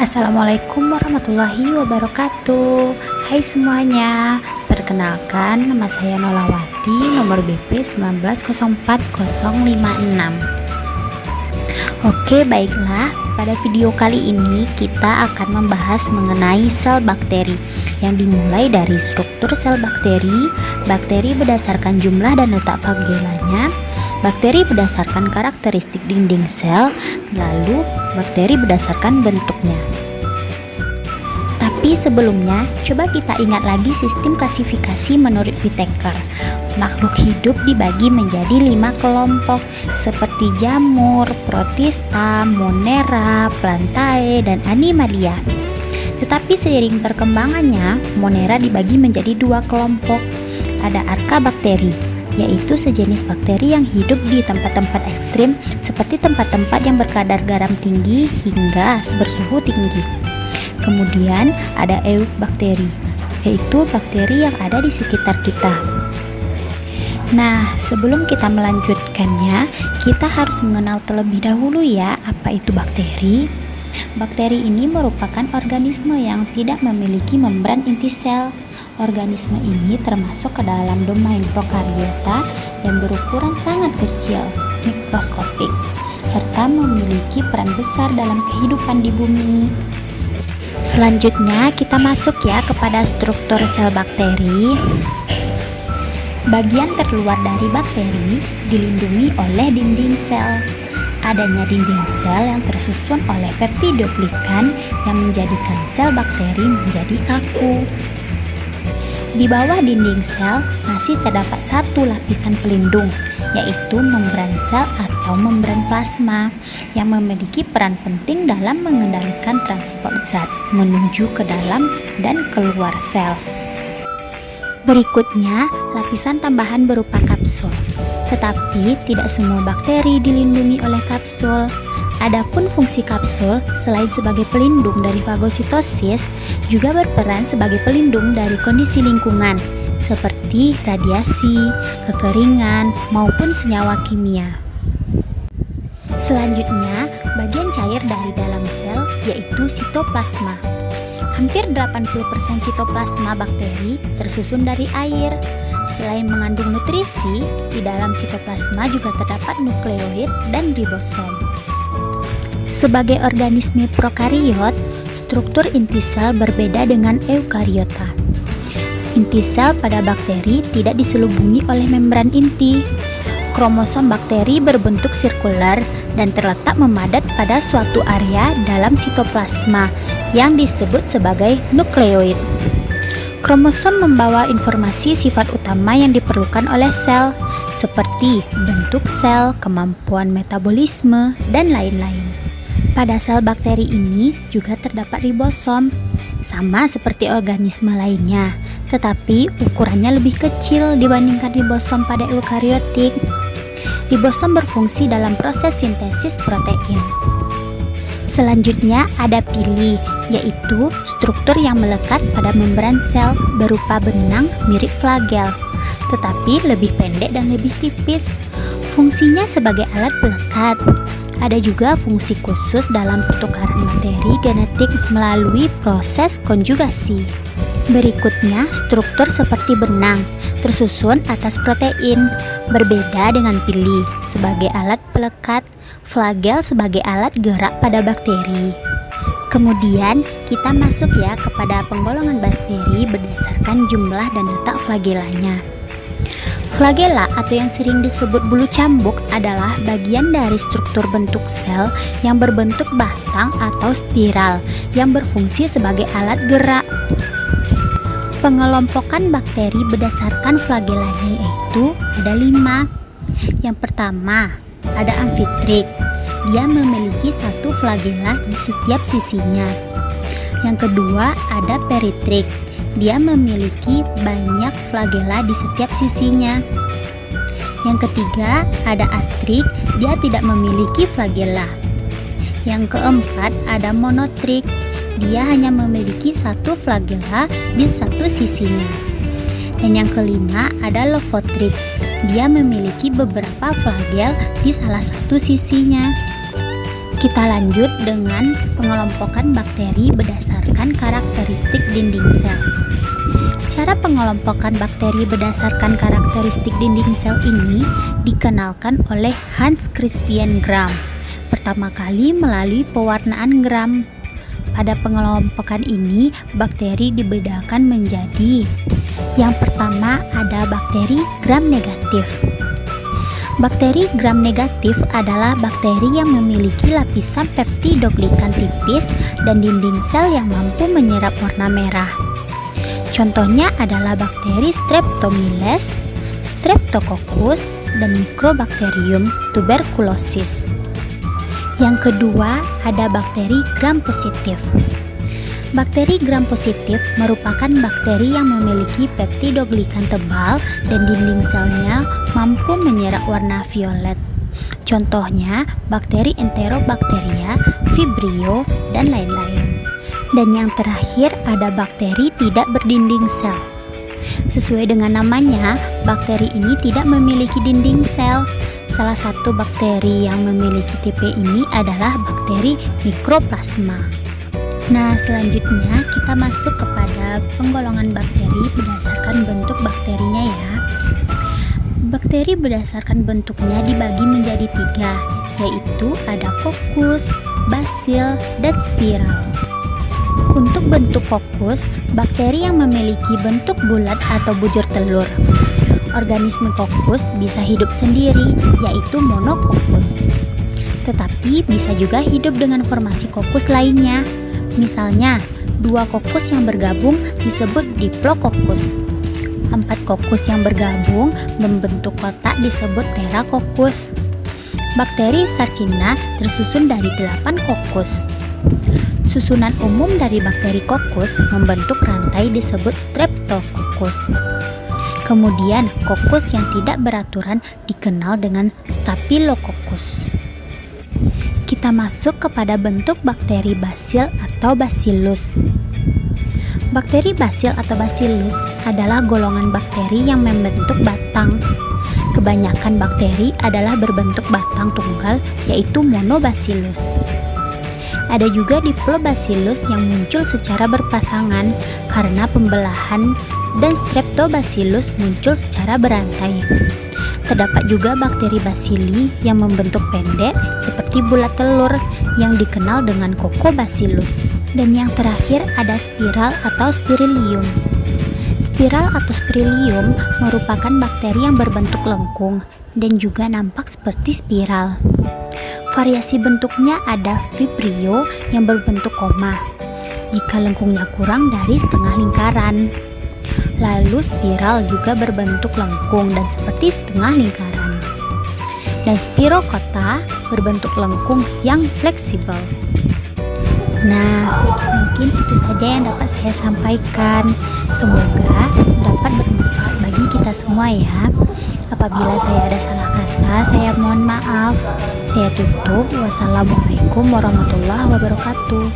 Assalamualaikum warahmatullahi wabarakatuh. Hai semuanya, perkenalkan nama saya Nolawati, nomor BP 1904056. Oke, baiklah, pada video kali ini kita akan membahas mengenai sel bakteri yang dimulai dari struktur sel bakteri, bakteri berdasarkan jumlah dan letak flagellanya, bakteri berdasarkan karakteristik dinding sel, lalu bakteri berdasarkan bentuknya. Tapi sebelumnya, coba kita ingat lagi sistem klasifikasi menurut Whittaker. Makhluk hidup dibagi menjadi 5 kelompok seperti jamur, protista, monera, plantae, dan animalia. Tetapi seiring perkembangannya, monera dibagi menjadi 2 kelompok. Ada archaeobakteri, yaitu sejenis bakteri yang hidup di tempat-tempat ekstrim seperti tempat-tempat yang berkadar garam tinggi hingga bersuhu tinggi. Kemudian ada eubakteri, yaitu bakteri yang ada di sekitar kita. Nah, sebelum kita melanjutkannya, kita harus mengenal terlebih dahulu ya apa itu bakteri. Bakteri ini merupakan organisme yang tidak memiliki membran inti sel. Organisme ini termasuk ke dalam domain prokariota dan berukuran sangat kecil, mikroskopik, serta memiliki peran besar dalam kehidupan di bumi. Selanjutnya kita masuk ya kepada struktur sel bakteri. Bagian terluar dari bakteri dilindungi oleh dinding sel. Adanya dinding sel yang tersusun oleh peptidoglikan yang menjadikan sel bakteri menjadi kaku. Di bawah dinding sel masih terdapat satu lapisan pelindung, yaitu membran sel atau membran plasma yang memiliki peran penting dalam mengendalikan transport zat menuju ke dalam dan keluar sel. Berikutnya, lapisan tambahan berupa kapsul. Tetapi tidak semua bakteri dilindungi oleh kapsul. Adapun fungsi kapsul selain sebagai pelindung dari fagositosis juga berperan sebagai pelindung dari kondisi lingkungan seperti radiasi, kekeringan, maupun senyawa kimia. Selanjutnya, bagian cair dari dalam sel yaitu sitoplasma. Hampir 80% sitoplasma bakteri tersusun dari air. Selain mengandung nutrisi, di dalam sitoplasma juga terdapat nukleoid dan ribosom. Sebagai organisme prokariot, struktur inti sel berbeda dengan eukariota. Inti sel pada bakteri tidak diselubungi oleh membran inti. Kromosom bakteri berbentuk sirkular dan terletak memadat pada suatu area dalam sitoplasma yang disebut sebagai nukleoid. Kromosom membawa informasi sifat utama yang diperlukan oleh sel, seperti bentuk sel, kemampuan metabolisme, dan lain-lain. Pada sel bakteri ini juga terdapat ribosom, sama seperti organisme lainnya, tetapi ukurannya lebih kecil dibandingkan ribosom pada eukariotik. Ribosom berfungsi dalam proses sintesis protein. Selanjutnya ada pili, yaitu struktur yang melekat pada membran sel berupa benang mirip flagel, tetapi lebih pendek dan lebih tipis. Fungsinya sebagai alat pelekat. Ada juga fungsi khusus dalam pertukaran materi genetik melalui proses konjugasi. Berikutnya, struktur seperti benang tersusun atas protein, berbeda dengan pili sebagai alat pelekat, flagel sebagai alat gerak pada bakteri. Kemudian, kita masuk ya kepada penggolongan bakteri berdasarkan jumlah dan letak flagellanya. Flagella atau yang sering disebut bulu cambuk adalah bagian dari struktur bentuk sel yang berbentuk batang atau spiral yang berfungsi sebagai alat gerak. Pengelompokan bakteri berdasarkan flagellanya yaitu ada 5. Yang pertama, ada amfitrik. Dia memiliki satu flagella di setiap sisinya. Yang kedua, ada peritrik. Dia memiliki banyak flagella di setiap sisinya. Yang ketiga, ada atrik. Dia tidak memiliki flagella. Yang keempat, ada monotrik. Dia hanya memiliki satu flagella di satu sisinya. Dan yang kelima, ada lophotric. Dia memiliki beberapa flagel di salah satu sisinya. Kita lanjut dengan pengelompokan bakteri berdasarkan karakteristik dinding sel. Cara pengelompokan bakteri berdasarkan karakteristik dinding sel ini dikenalkan oleh Hans Christian Gram pertama kali melalui pewarnaan Gram. Pada pengelompokan ini, bakteri dibedakan menjadi: yang pertama ada bakteri Gram negatif. Bakteri Gram negatif adalah bakteri yang memiliki lapisan peptidoglikan tipis dan dinding sel yang mampu menyerap warna merah. Contohnya adalah bakteri Streptomyces, Streptococcus, dan Mycobacterium tuberculosis. Yang kedua ada bakteri Gram positif. Bakteri Gram positif merupakan bakteri yang memiliki peptidoglikan tebal dan dinding selnya mampu menyerap warna violet. Contohnya bakteri Enterobacteria, Vibrio, dan lain-lain. Dan yang terakhir ada bakteri tidak berdinding sel. Sesuai dengan namanya, bakteri ini tidak memiliki dinding sel. Salah satu bakteri yang memiliki tipe ini adalah bakteri Mycoplasma. Nah, selanjutnya kita masuk kepada penggolongan bakteri berdasarkan bentuk bakterinya ya. Bakteri berdasarkan bentuknya dibagi menjadi 3, yaitu ada kokus, basil, dan spiral. Untuk bentuk kokus, bakteri yang memiliki bentuk bulat atau bujur telur. Organisme kokus bisa hidup sendiri, yaitu monokokus. Tetapi bisa juga hidup dengan formasi kokus lainnya. Misalnya, 2 kokus yang bergabung disebut diplococcus. 4 kokus yang bergabung membentuk kotak disebut terakokus. Bakteri Sarcina tersusun dari 8 kokus. Susunan umum dari bakteri kokus membentuk rantai disebut Streptococcus. Kemudian, kokus yang tidak beraturan dikenal dengan Staphylococcus. Kita masuk kepada bentuk bakteri basil atau bacillus. Bakteri basil atau bacillus adalah golongan bakteri yang membentuk batang. Kebanyakan bakteri adalah berbentuk batang tunggal, yaitu monobacillus. Ada juga diplobacillus yang muncul secara berpasangan karena pembelahan, dan streptobacillus muncul secara berantai. Terdapat juga bakteri bacilli yang membentuk pendek seperti bulat telur yang dikenal dengan Coccobacillus. Dan yang terakhir ada spiral atau spirilium. Spiral atau spirilium merupakan bakteri yang berbentuk lengkung dan juga nampak seperti spiral. Variasi bentuknya ada vibrio yang berbentuk koma jika lengkungnya kurang dari setengah lingkaran. Lalu spiral juga berbentuk lengkung dan seperti setengah lingkaran. Dan spirocota berbentuk lengkung yang fleksibel. Nah, mungkin itu saja yang dapat saya sampaikan. Semoga dapat bermanfaat bagi kita semua ya. Apabila saya ada salah kata, saya mohon maaf. Saya tutup. Wassalamualaikum warahmatullahi wabarakatuh.